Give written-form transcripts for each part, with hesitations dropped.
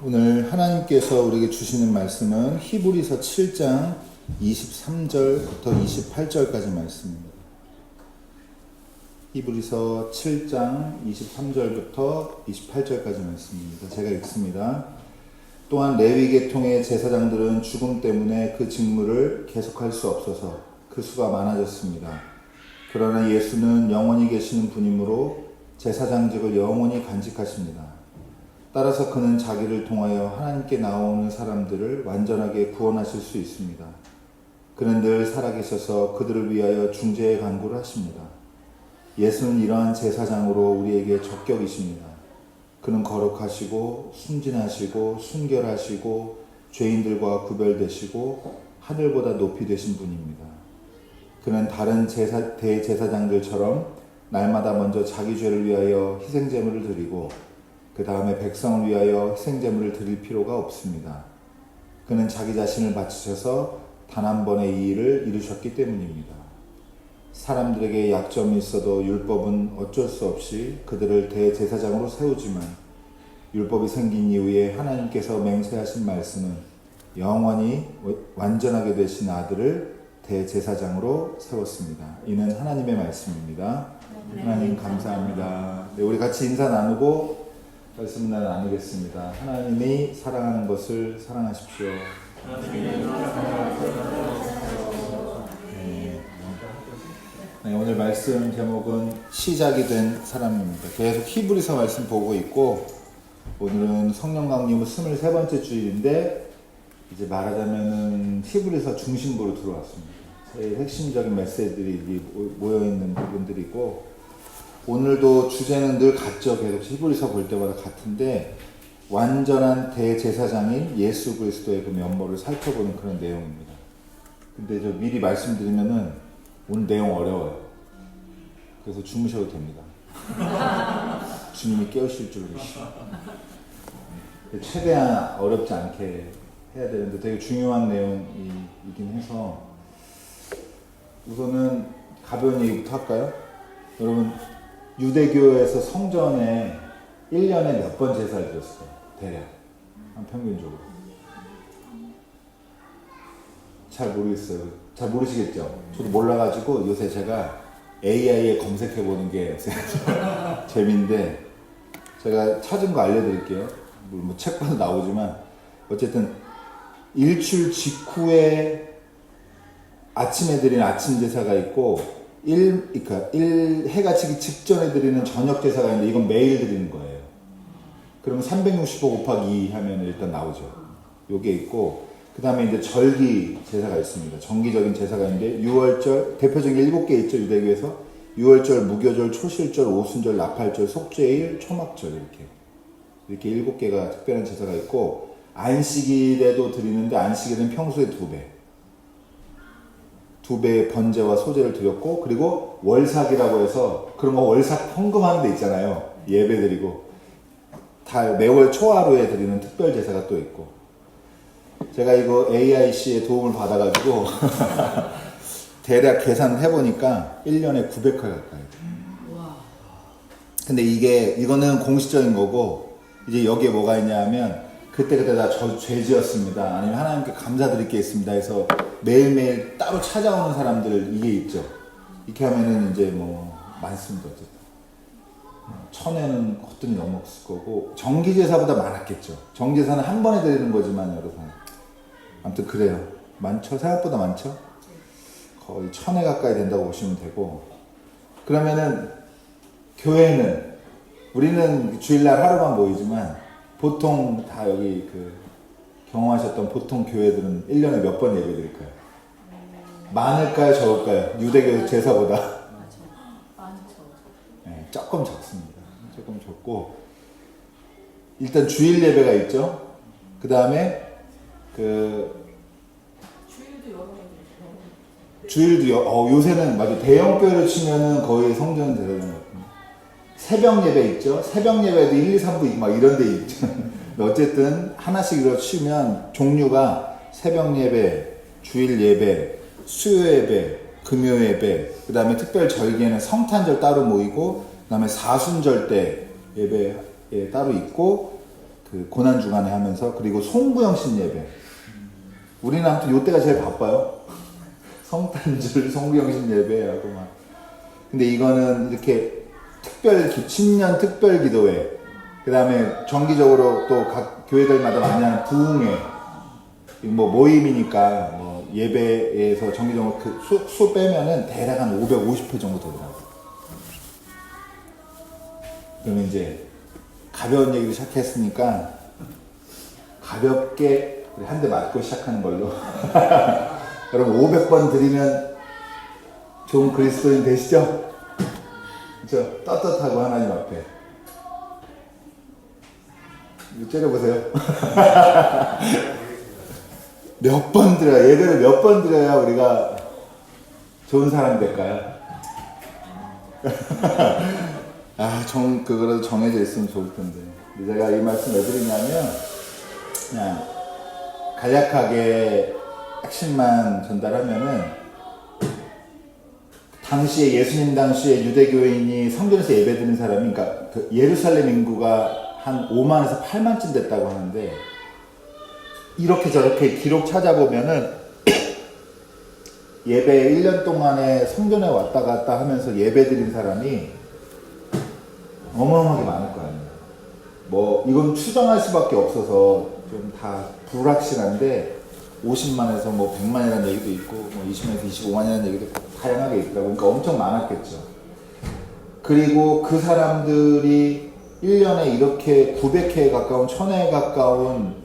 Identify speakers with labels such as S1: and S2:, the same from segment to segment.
S1: 오늘 하나님께서 우리에게 주시는 말씀은 히브리서 7장 23절부터 28절까지 말씀입니다. 히브리서 7장 23절부터 28절까지 말씀입니다. 제가 읽습니다. 또한 레위 계통의 제사장들은 죽음 때문에 그 직무를 계속할 수 없어서 그 수가 많아졌습니다. 그러나 예수는 영원히 계시는 분이므로 제사장직을 영원히 간직하십니다. 따라서 그는 자기를 통하여 하나님께 나오는 사람들을 완전하게 구원하실 수 있습니다. 그는 늘 살아계셔서 그들을 위하여 중재의 간구를 하십니다. 예수는 이러한 제사장으로 우리에게 적격이십니다. 그는 거룩하시고 순진하시고 순결하시고 죄인들과 구별되시고 하늘보다 높이 되신 분입니다. 그는 다른 대제사장들처럼 날마다 먼저 자기 죄를 위하여 희생제물을 드리고 그 다음에 백성을 위하여 희생제물을 드릴 필요가 없습니다. 그는 자기 자신을 바치셔서 단 한 번의 이 일을 이루셨기 때문입니다. 사람들에게 약점이 있어도 율법은 어쩔 수 없이 그들을 대제사장으로 세우지만 율법이 생긴 이후에 하나님께서 맹세하신 말씀은 영원히 완전하게 되신 아들을 대제사장으로 세웠습니다. 이는 하나님의 말씀입니다. 하나님 감사합니다. 네, 우리 같이 인사 나누고 말씀을 나누겠습니다. 하나님이 사랑하는 것을 사랑하십시오. 네, 오늘 말씀 제목은 시작이 된 사람입니다. 계속 히브리서 말씀 보고 있고 오늘은 성령 강림은 23번째 주일인데 이제 말하자면은 히브리서 중심부로 들어왔습니다. 제일 핵심적인 메시지들이 모여있는 부분들이고 오늘도 주제는 늘 같죠. 계속 히브리서 볼 때마다 같은데 완전한 대제사장인 예수 그리스도의 그 면모를 살펴보는 그런 내용입니다. 근데 저 미리 말씀드리면은 오늘 내용 어려워요. 그래서 주무셔도 됩니다. 주님이 깨우실 줄 믿으시고 최대한 어렵지 않게 해야 되는데 되게 중요한 내용이긴 해서 우선은 가벼운 얘기부터 할까요? 여러분 유대교에서 성전에 1년에 몇 번 제사를 드렸어요? 대략 한 평균적으로 잘 모르겠어요. 잘 모르시겠죠? 저도 몰라가지고 요새 제가 AI에 검색해보는 게 재미인데 제가 찾은 거 알려드릴게요. 뭐 책 봐도 나오지만 어쨌든 일출 직후에 아침에 드리는 아침 제사가 있고 그러니까 해가 지기 직전에 드리는 저녁 제사가 있는데 이건 매일 드리는 거예요. 그러면 365 곱하기 2 하면 일단 나오죠. 요게 있고 그 다음에 이제 절기 제사가 있습니다. 정기적인 제사가 있는데 유월절 대표적인 7개 있죠. 유대교에서 유월절, 무교절, 초실절, 오순절, 나팔절, 속죄일, 초막절 이렇게 7개가 특별한 제사가 있고 안식일에도 드리는데 안식일은 평소에 2배의 번제와 소제를 드렸고 그리고 월삭이라고 해서 그런 거 월삭 헌금하는 데 있잖아요. 예배 드리고 다 매월 초하루에 드리는 특별 제사가 또 있고 제가 이거 AIC의 도움을 받아가지고 대략 계산을 해보니까 1년에 900회 가까이 근데 이거는 공식적인 거고 이제 여기에 뭐가 있냐면 그때 다 죄 지었습니다. 아니면 하나님께 감사드릴 게 있습니다. 해서 매일매일 따로 찾아오는 사람들 이게 있죠. 이렇게 하면은 이제 뭐 많습니다. 어쨌든 1000회는 헛돈이 넘었을 거고 정기제사보다 많았겠죠. 정기제사는 한 번에 드리는 거지만 여러분 아무튼 그래요. 많죠? 생각보다 많죠? 거의 1000회 가까이 된다고 보시면 되고 그러면은 교회는 우리는 주일날 하루만 모이지만 보통 다 여기 경험하셨던 보통 교회들은 1년에 몇 번 예배 드릴까요? 많을까요? 적을까요? 유대교 제사보다? 네, 조금 적습니다. 조금 적고 일단 주일 예배가 있죠. 그 다음에 주일도 요새는 맞아 대형교회를 치면은 거의 성전 제사장 같은 새벽 예배 있죠. 새벽 예배도 1, 2, 3부 막 이런 데 있죠. 어쨌든 하나씩 이렇게 치면 종류가 새벽 예배, 주일 예배, 수요 예배, 금요 예배, 그 다음에 특별 절기에는 성탄절 따로 모이고, 그 다음에 사순절 때 예배 따로 있고, 그 고난주간에 하면서, 그리고 송구영신 예배. 우리는 아무튼 요때가 제일 바빠요. 성탄절, 송구영신 예배하고 막. 근데 이거는 이렇게 신년 특별 기도회, 그 다음에 정기적으로 또 각 교회들마다 많이 하는 부흥회, 뭐 모임이니까 뭐 예배에서 정기적으로 그 수 빼면은 대략 한 550회 정도 되더라고요. 그러면 이제 가벼운 얘기를 시작했으니까 가볍게 한 대 맞고 시작하는 걸로. 여러분 500번 드리면 좋은 그리스도인 되시죠? 그렇죠? 떳떳하고 하나님 앞에. 이거 째려보세요. 몇 번 드려야, 예배를 몇 번 드려야 우리가 좋은 사람이 될까요? 그거라도 정해져 있으면 좋을 텐데. 제가 이 말씀 왜 드리냐면, 그냥 간략하게 핵심만 전달하면은, 당시에 예수님 당시에 유대교인이 성전에서 예배드리는 사람이, 그러니까 그 예루살렘 인구가 한 5만에서 8만쯤 됐다고 하는데, 이렇게 저렇게 기록 찾아보면은 예배 1년 동안에 성전에 왔다 갔다 하면서 예배드린 사람이 어마어마하게 많을 거 아니에요. 뭐 이건 추정할 수밖에 없어서 좀 다 불확실한데 50만에서 뭐 100만이라는 얘기도 있고 뭐 20만에서 25만이라는 얘기도 다양하게 있더라고요. 그러니까 엄청 많았겠죠. 그리고 그 사람들이 1년에 이렇게 900회에 가까운 1000회에 가까운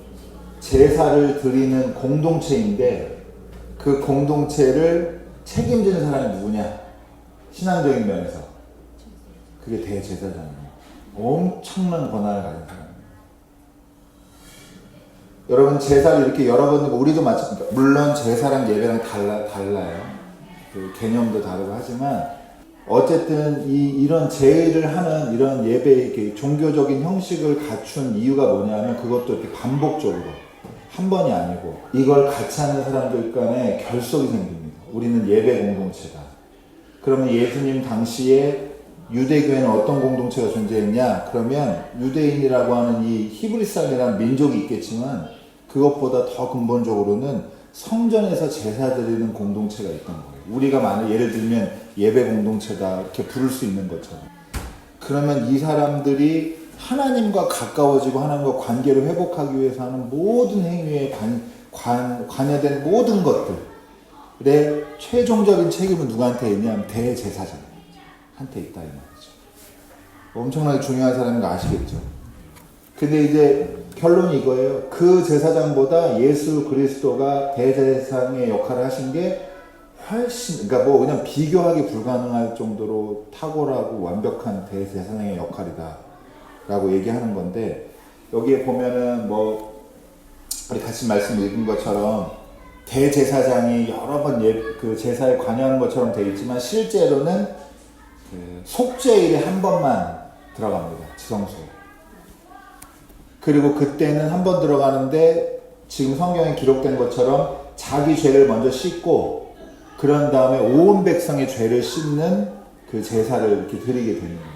S1: 제사를 드리는 공동체인데, 그 공동체를 책임지는 사람이 누구냐? 신앙적인 면에서 그게 대제사장이에요. 엄청난 권한을 가진 사람이에요. 여러분 제사를 이렇게 여러 번, 우리도 마찬가지입니다. 물론 제사랑 예배랑 달라요. 그 개념도 다르고 하지만 어쨌든 이런 제의를 하는 이런 예배, 이렇게 종교적인 형식을 갖춘 이유가 뭐냐면, 그것도 이렇게 반복적으로 한 번이 아니고 이걸 같이 하는 사람들 간에 결속이 생깁니다. 우리는 예배 공동체다. 그러면 예수님 당시에 유대교회는 어떤 공동체가 존재했냐? 그러면 유대인이라고 하는 이 히브리 사람이라는 민족이 있겠지만, 그것보다 더 근본적으로는 성전에서 제사 드리는 공동체가 있던 거예요. 우리가 만약 예를 들면 예배 공동체다 이렇게 부를 수 있는 것처럼. 그러면 이 사람들이 하나님과 가까워지고 하나님과 관계를 회복하기 위해서 하는 모든 행위에 관여된 모든 것들의 최종적인 책임은 누구한테 있냐면 대제사장한테 있다 이 말이죠. 엄청나게 중요한 사람인 거 아시겠죠? 근데 이제 결론이 이거예요. 그 제사장보다 예수 그리스도가 대제사장의 역할을 하신 게 훨씬, 그러니까 뭐 그냥 비교하기 불가능할 정도로 탁월하고 완벽한 대제사장의 역할이다 라고 얘기하는 건데, 여기에 보면은 뭐 우리 같이 말씀 읽은 것처럼 대제사장이 여러 번 그 제사에 관여하는 것처럼 되어 있지만, 실제로는 그 속죄일에 한 번만 들어갑니다. 지성소에. 그리고 그때는 한 번 들어가는데, 지금 성경에 기록된 것처럼 자기 죄를 먼저 씻고 그런 다음에 온 백성의 죄를 씻는 그 제사를 이렇게 드리게 되는 겁니다.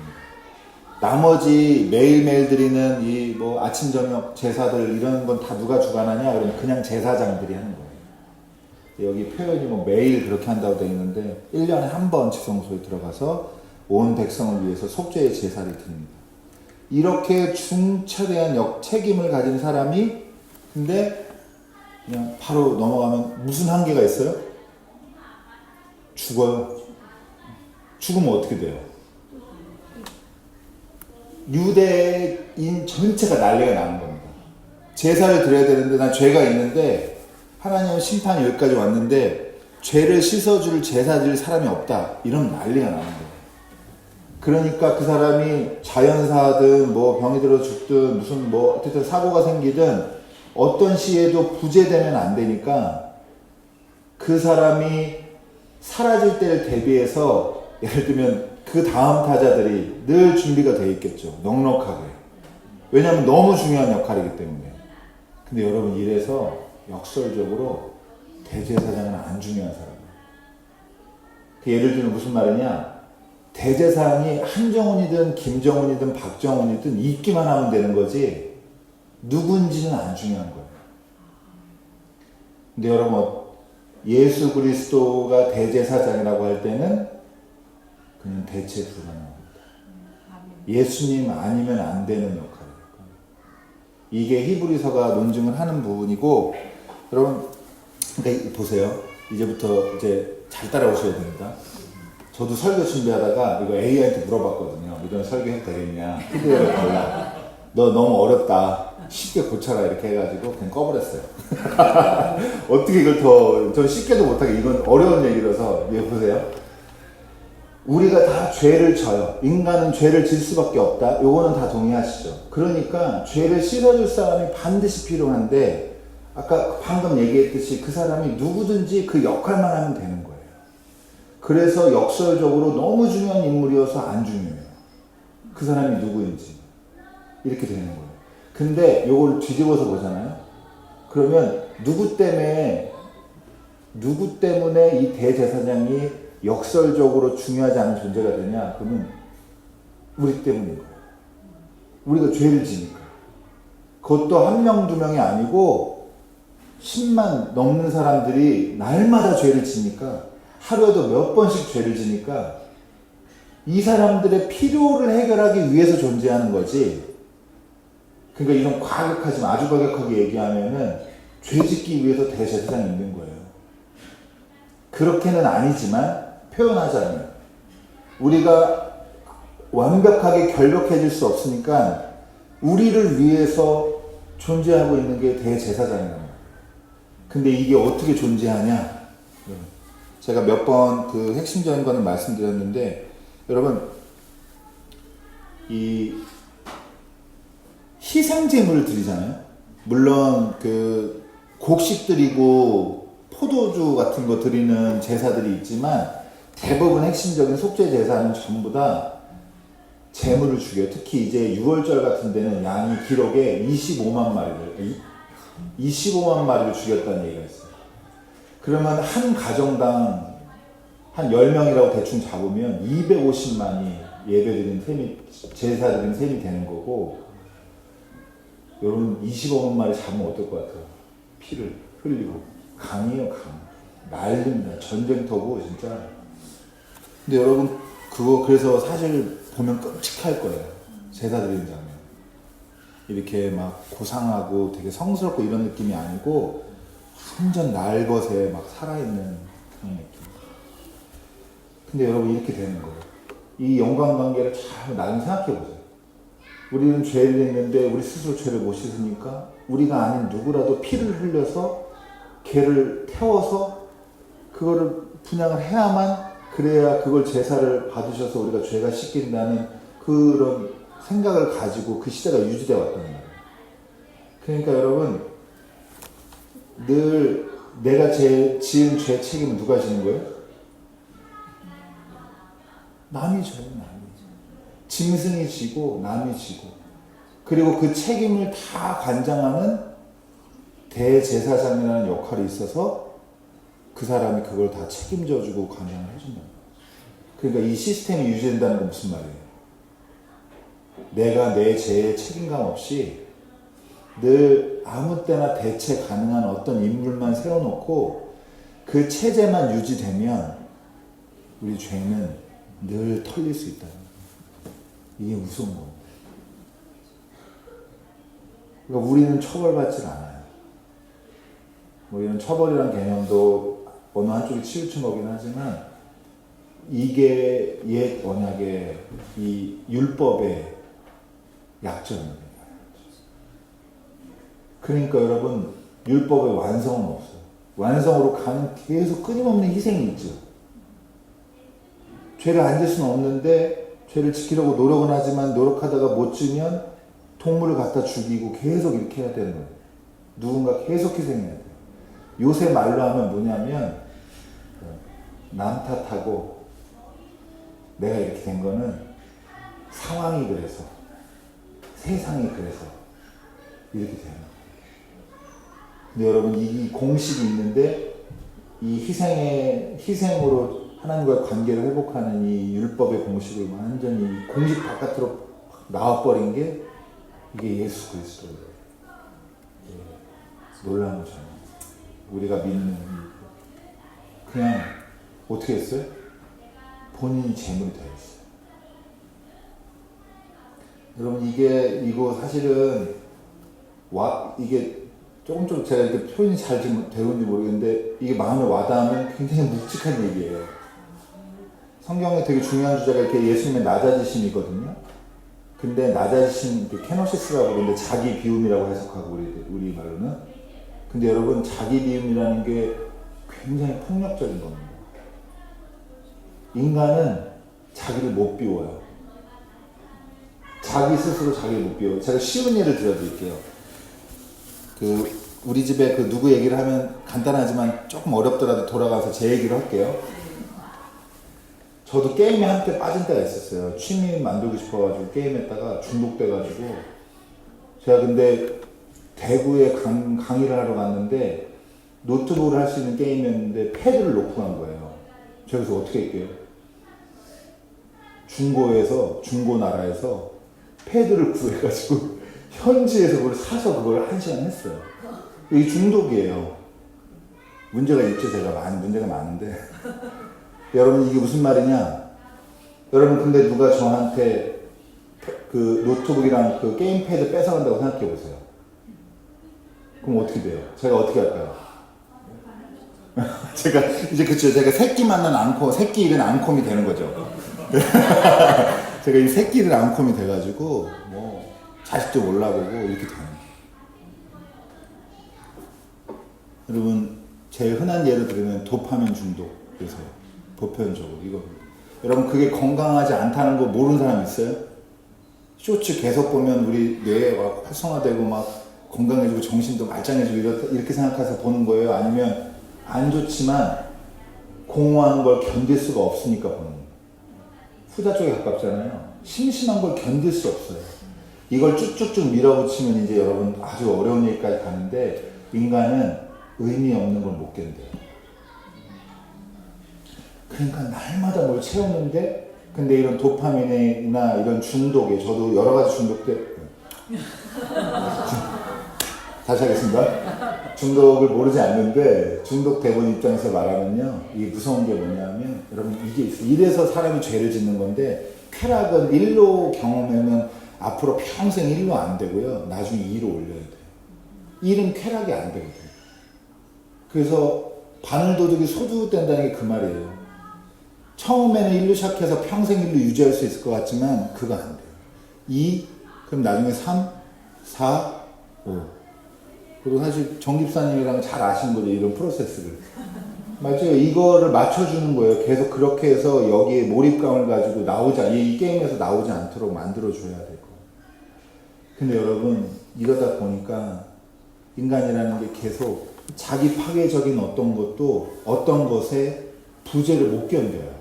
S1: 나머지 매일매일 드리는 이 뭐 아침 저녁 제사들 이런 건 다 누가 주관하냐? 그러면 그냥 제사장들이 하는 거예요. 여기 표현이 뭐 매일 그렇게 한다고 되어 있는데, 1년에 한 번 지성소에 들어가서 온 백성을 위해서 속죄의 제사를 드립니다. 이렇게 중차대한 책임을 가진 사람이, 근데 그냥 바로 넘어가면 무슨 한계가 있어요? 죽어요. 죽으면 어떻게 돼요? 유대인 전체가 난리가 나는 겁니다. 제사를 드려야 되는데 난 죄가 있는데 하나님의 심판이 여기까지 왔는데 죄를 씻어줄 제사 드릴 사람이 없다. 이런 난리가 나는 거예요. 그러니까 그 사람이 자연사든 뭐 병이 들어 죽든 무슨 뭐 어쨌든 사고가 생기든 어떤 시에도 부재되면 안 되니까, 그 사람이 사라질 때를 대비해서 예를 들면 그 다음 타자들이 늘 준비가 되어 있겠죠. 넉넉하게. 왜냐하면 너무 중요한 역할이기 때문에. 근데 여러분, 이래서 역설적으로 대제사장은 안 중요한 사람이에요. 그 예를 들면 무슨 말이냐? 대제사장이 한정훈이든 김정훈이든 박정훈이든 있기만 하면 되는 거지, 누군지는 안 중요한 거예요. 근데 여러분, 예수 그리스도가 대제사장이라고 할 때는 그냥 대체 불가능합니다. 예수님 아니면 안 되는 역할이에요. 이게 히브리서가 논증을 하는 부분이고, 여러분, 근데 보세요. 이제부터 이제 잘 따라오셔야 됩니다. 저도 설교 준비하다가 이거 AI한테 물어봤거든요. 이런 설교 해도 되겠냐? 피드백을 달라. 너 너무 어렵다. 쉽게 고쳐라. 이렇게 해가지고 그냥 꺼버렸어요. 어떻게 이걸 저 쉽게도 못하게, 이건 어려운 얘기라서. 이거 보세요. 우리가 다 죄를 져요. 인간은 죄를 질 수밖에 없다. 요거는 다 동의하시죠. 그러니까 죄를 씻어줄 사람이 반드시 필요한데, 아까 방금 얘기했듯이 그 사람이 누구든지 그 역할만 하면 되는 거예요. 그래서 역설적으로 너무 중요한 인물이어서 안 중요해요. 그 사람이 누구인지. 이렇게 되는 거예요. 근데 요걸 뒤집어서 보잖아요. 그러면 누구 때문에 이 대제사장이 역설적으로 중요하지 않은 존재가 되냐? 그러면 우리 때문인 거예요. 우리가 죄를 지니까. 그것도 한 명, 두 명이 아니고 10만 넘는 사람들이 날마다 죄를 지니까, 하루에도 몇 번씩 죄를 지니까 이 사람들의 필요를 해결하기 위해서 존재하는 거지. 그러니까 이런 과격하지만, 아주 과격하게 얘기하면은 죄 짓기 위해서 대제사장이 있는 거예요. 그렇게는 아니지만 표현하자면 우리가 완벽하게 결벽해질 수 없으니까 우리를 위해서 존재하고 있는 게 대제사장이란 말이에요. 근데 이게 어떻게 존재하냐? 제가 몇 번 그 핵심적인 거는 말씀드렸는데, 여러분, 이 희생제물을 드리잖아요. 물론 그 곡식 드리고 포도주 같은 거 드리는 제사들이 있지만, 대부분 핵심적인 속죄 제사는 전부 다 제물을 죽여요. 특히 이제 6월절 같은 데는 양이 기록에 25만 마리를 죽였다는 얘기가 있어요. 그러면 한 가정당 한 10명이라고 대충 잡으면 250만이 예배드린 셈이, 제사드린 셈이 되는 거고, 여러분 25만 마리 잡으면 어떨 것 같아요? 피를 흘리고. 강이에요, 강. 난립니다. 전쟁터고, 진짜. 근데 여러분, 그래서 사실 보면 끔찍할 거예요. 제사 드리는 장면. 이렇게 막 고상하고 되게 성스럽고 이런 느낌이 아니고, 완전 날것에 막 살아있는 그런 느낌. 근데 여러분, 이렇게 되는 거예요. 이 연관관계를 잘 나중에 생각해 보세요. 우리는 죄를 했는데 우리 스스로 죄를 못 씻으니까 우리가 아닌 누구라도 피를 흘려서 개를 태워서 그거를 분양을 해야만, 그래야 그걸 제사를 받으셔서 우리가 죄가 씻긴다는 그런 생각을 가지고 그 시대가 유지되어 왔단 말이에요. 그러니까 여러분, 늘 내가 지은 죄 책임은 누가 지는 거예요? 남이 져요, 남이. 짐승이 지고 남이 지고. 그리고 그 책임을 다 관장하는 대제사장이라는 역할이 있어서 그 사람이 그걸 다 책임져주고 관장을 해준다는 거예요. 그러니까 이 시스템이 유지된다는 건 무슨 말이에요? 내가 내 죄에 책임감 없이 늘 아무 때나 대체 가능한 어떤 인물만 세워놓고 그 체제만 유지되면 우리 죄는 늘 털릴 수 있다는 거예요. 이게 무서운 겁니다. 그러니까 우리는 처벌받질 않아요. 뭐 이런 처벌이란 개념도 어느 한쪽이 치우친 거긴 하지만, 이게 옛 언약의 이 율법의 약점입니다. 그러니까 여러분, 율법의 완성은 없어요. 완성으로 가는 계속 끊임없는 희생이 있죠. 죄를 안 질 수는 없는데 죄를 지키려고 노력은 하지만 노력하다가 못 지면 동물을 갖다 죽이고 계속 이렇게 해야 되는 거예요. 누군가 계속 희생해야 돼요. 요새 말로 하면 뭐냐면, 남 탓하고 내가 이렇게 된 거는 상황이 그래서, 세상이 그래서 이렇게 되는 거예요. 근데 여러분, 이 공식이 있는데 이 희생으로 하나님과의 관계를 회복하는 이 율법의 공식을 완전히 공식 바깥으로 나와버린 게 이게 예수 그리스도예요. 놀라운 거죠. 우리가 믿는 그냥 어떻게 했어요? 본인이 재물이 되어 있어요. 여러분 이거 사실은 이게 조금 제가 이렇게 표현이 잘 되는지 모르겠는데 이게 마음에 와닿으면 굉장히 묵직한 얘기예요. 성경에 되게 중요한 주제가 이렇게 예수님의 낮아지심이거든요. 근데 낮아지심, 케노시스라고 그러는데 자기 비움이라고 해석하고 우리 말로는. 근데 여러분 자기 비움이라는 게 굉장히 폭력적인 겁니다. 인간은 자기를 못 비워요. 자기 스스로 자기를 못 비워요. 제가 쉬운 예를 들어드릴게요. 우리 집에 누구 얘기를 하면 간단하지만 조금 어렵더라도 돌아가서 제 얘기를 할게요. 저도 게임에 한때 빠진 때가 있었어요. 취미 만들고 싶어가지고 게임했다가 중독돼가지고 제가 근데 대구에 강의를 하러 갔는데 노트북을 할 수 있는 게임이었는데 패드를 놓고 간 거예요. 제가 그래서 어떻게 할게요? 중고 나라에서 패드를 구해가지고 현지에서 그걸 사서 그걸 1시간 했어요. 이게 중독이에요. 문제가 있죠. 문제가 많은데 여러분 이게 무슨 말이냐? 여러분 근데 누가 저한테 노트북이랑 게임 패드 뺏어간다고 생각해 보세요. 그럼 어떻게 돼요? 제가 어떻게 할까요? 제가 새끼 만난 앙콤, 새끼 잃은 앙콤이 되는 거죠. 제가 이 새끼 잃은 앙콤이 돼가지고 자식도 몰라보고 이렇게 되는 거예요. 여러분 제일 흔한 예를 들면 도파민 중독. 그래서 보편적으로 이거 여러분 그게 건강하지 않다는 거 모르는 사람 있어요? 쇼츠 계속 보면 우리 뇌에 막 활성화되고 막 건강해지고 정신도 말짱해지고 이렇게 생각해서 보는 거예요? 아니면 안 좋지만 공허한 걸 견딜 수가 없으니까 보는 거예요? 후자 쪽에 가깝잖아요. 심심한 걸 견딜 수 없어요. 이걸 쭉쭉쭉 밀어붙이면 이제 여러분 아주 어려운 얘기까지 가는데 인간은 의미 없는 걸 못 견뎌요. 그러니까 날마다 뭘 채우는데 근데 이런 도파민이나 이런 중독에 저도 여러 가지 다시 하겠습니다. 중독을 모르지 않는데 중독 대본 입장에서 말하면요. 이게 무서운 게 뭐냐면 여러분 이게 있어요. 이래서 사람이 죄를 짓는 건데 쾌락은 1로 경험하면 앞으로 평생 1로 안 되고요. 나중에 2로 올려야 돼요. 1은 쾌락이 안 되거든요. 그래서 바늘도둑이 소두된다는 게 그 말이에요. 처음에는 1로 시작해서 평생 1로 유지할 수 있을 것 같지만 그거 안 돼요. 2, 그럼 나중에 3, 4, 5. 그리고 사실 정 집사님이랑 잘 아시는 거죠. 이런 프로세스를. 맞죠? 이거를 맞춰주는 거예요. 계속 그렇게 해서 여기에 몰입감을 가지고 이 게임에서 나오지 않도록 만들어줘야 되고. 근데 여러분, 이러다 보니까 인간이라는 게 계속 자기 파괴적인 어떤 것에 부재를 못 견뎌요.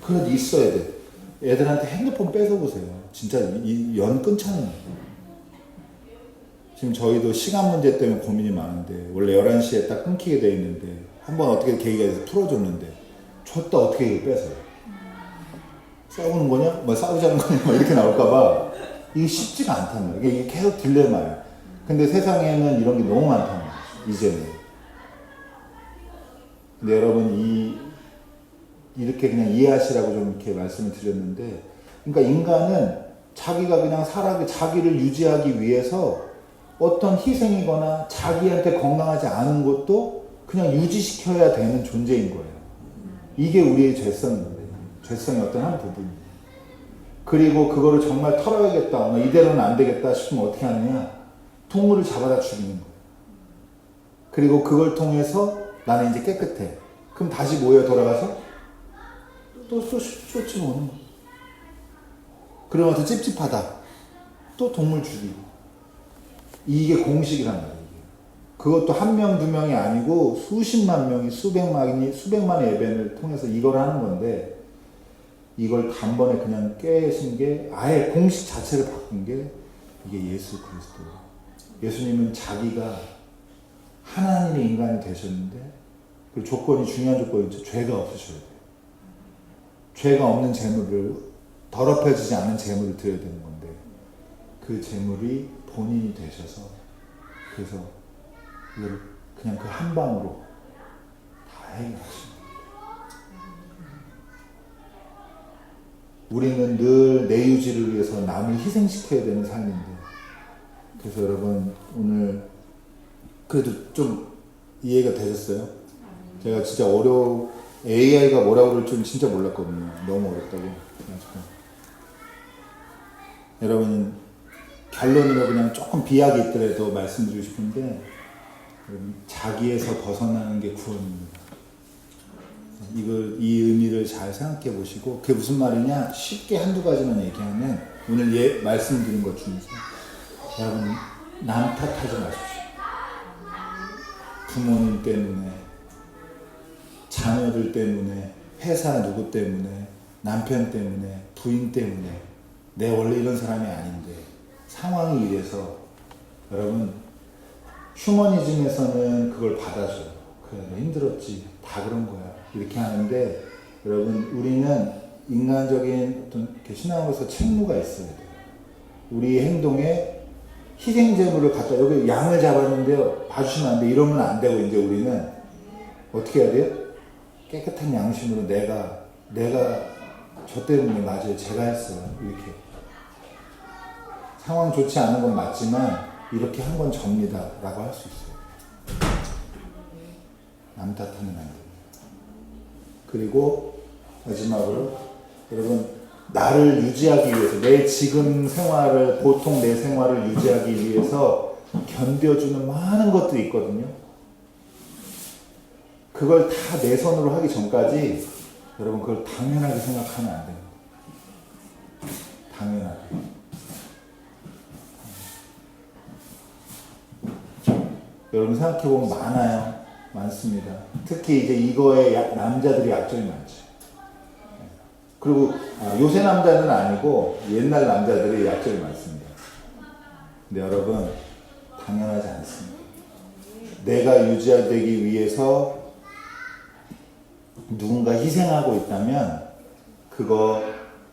S1: 그래도 있어야 돼. 애들한테 핸드폰 뺏어보세요. 진짜 연 끊잖아요. 지금 저희도 시간 문제 때문에 고민이 많은데 원래 11시에 딱 끊기게 돼 있는데 한번 어떻게 계기가 돼서 풀어줬는데 줬다 어떻게 이걸 뺏어요. 싸우는 거냐? 싸우자는 거냐? 이렇게 나올까봐 이게 쉽지가 않단 말이에요. 이게 계속 딜레마예요. 근데 세상에는 이런 게 너무 많단 말이에요. 이제는. 근데 여러분 이렇게 그냥 이해하시라고 좀 이렇게 말씀을 드렸는데, 그러니까 인간은 자기가 그냥 자기를 유지하기 위해서 어떤 희생이거나 자기한테 건강하지 않은 것도 그냥 유지시켜야 되는 존재인 거예요. 이게 우리의 죄성인데, 죄성의 어떤 한 부분이에요. 그리고 그거를 정말 털어야겠다, 이대로는 안 되겠다 싶으면 어떻게 하느냐? 동물을 잡아다 죽이는 거예요. 그리고 그걸 통해서 나는 이제 깨끗해. 그럼 다시 돌아가서 또 쫓지 오는 거야. 그러면서 찝찝하다. 또 동물 죽이고. 이게 공식이란 말이에요. 그것도 1명, 2명이 아니고 수십만 명이 수백만의 예배를 통해서 이걸 하는 건데 이걸 단번에 그냥 깨신 게 아예 공식 자체를 바꾼 게 이게 예수 그리스도예요. 예수님은 자기가 하나님의 인간이 되셨는데 그 중요한 조건이 죄가 없으셔야 돼요. 죄가 없는 재물을, 더럽혀지지 않은 재물을 드려야 되는 건데 그 재물이 본인이 되셔서 그래서 이걸 그냥 그 한 방으로 다 해결하십니다. 우리는 늘 내 유지를 위해서 남을 희생시켜야 되는 삶인데, 그래서 여러분 오늘 그래도 좀 이해가 되셨어요? 제가 진짜 AI가 뭐라고 그럴 줄은 진짜 몰랐거든요. 너무 어렵다고. 그래가지고 여러분 결론으로 그냥 조금 비약이 있더라도 말씀드리고 싶은데, 여러분 자기에서 벗어나는 게 구원입니다. 이 의미를 잘 생각해 보시고, 그게 무슨 말이냐? 쉽게 한두 가지만 얘기하면, 오늘 말씀드린 것 중에서 여러분 남 탓하지 마십시오. 부모님 때문에, 자녀들 때문에, 회사 누구 때문에, 남편 때문에, 부인 때문에, 내 원래 이런 사람이 아닌데 상황이 이래서, 여러분 휴머니즘에서는 그걸 받아줘요. 그래, 너 힘들었지, 다 그런 거야, 이렇게 하는데, 여러분 우리는 인간적인 어떤 신앙으로서 책무가 있어야 돼요. 우리 행동에 희생제물을 갖다, 여기 양을 잡았는데요, 봐주시면 안 돼, 이러면 안 되고, 이제 우리는 어떻게 해야 돼요? 깨끗한 양심으로 내가 저 때문에, 맞아요, 제가 했어요, 이렇게. 상황 좋지 않은 건 맞지만 이렇게 한 건 접니다 라고 할 수 있어요. 남 탓하면 안 돼요. 그리고 마지막으로, 여러분 나를 유지하기 위해서, 내 지금 생활을, 보통 내 생활을 유지하기 위해서 견뎌주는 많은 것들이 있거든요. 그걸 다 내 손으로 하기 전까지 여러분 그걸 당연하게 생각하면 안 됩니다. 당연하게. 여러분 생각해보면 많아요. 많습니다. 특히 이제 이거에 남자들이 약점이 많죠. 그리고 요새 남자는 아니고 옛날 남자들이 약점이 많습니다. 근데 여러분 당연하지 않습니다. 내가 유지되기 위해서 누군가 희생하고 있다면 그거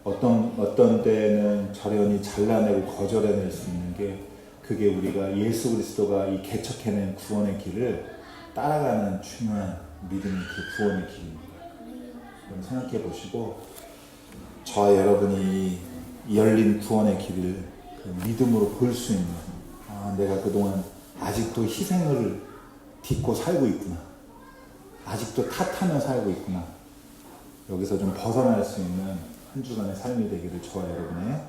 S1: 어떤 때는 절연히 잘라내고 거절해낼 수 있는 게, 그게 우리가 예수 그리스도가 이 개척해낸 구원의 길을 따라가는 중요한 믿음의 길, 구원의 길입니다. 그럼 생각해 보시고, 저와 여러분이 이 열린 구원의 길을 그 믿음으로 볼 수 있는, 내가 그동안 아직도 희생을 딛고 살고 있구나, 아직도 탓하며 살고 있구나, 여기서 좀 벗어날 수 있는 한 주간의 삶이 되기를 저와 여러분의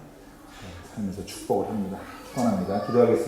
S1: 삶에서 축복을 합니다. 축원합니다. 기도하겠습니다.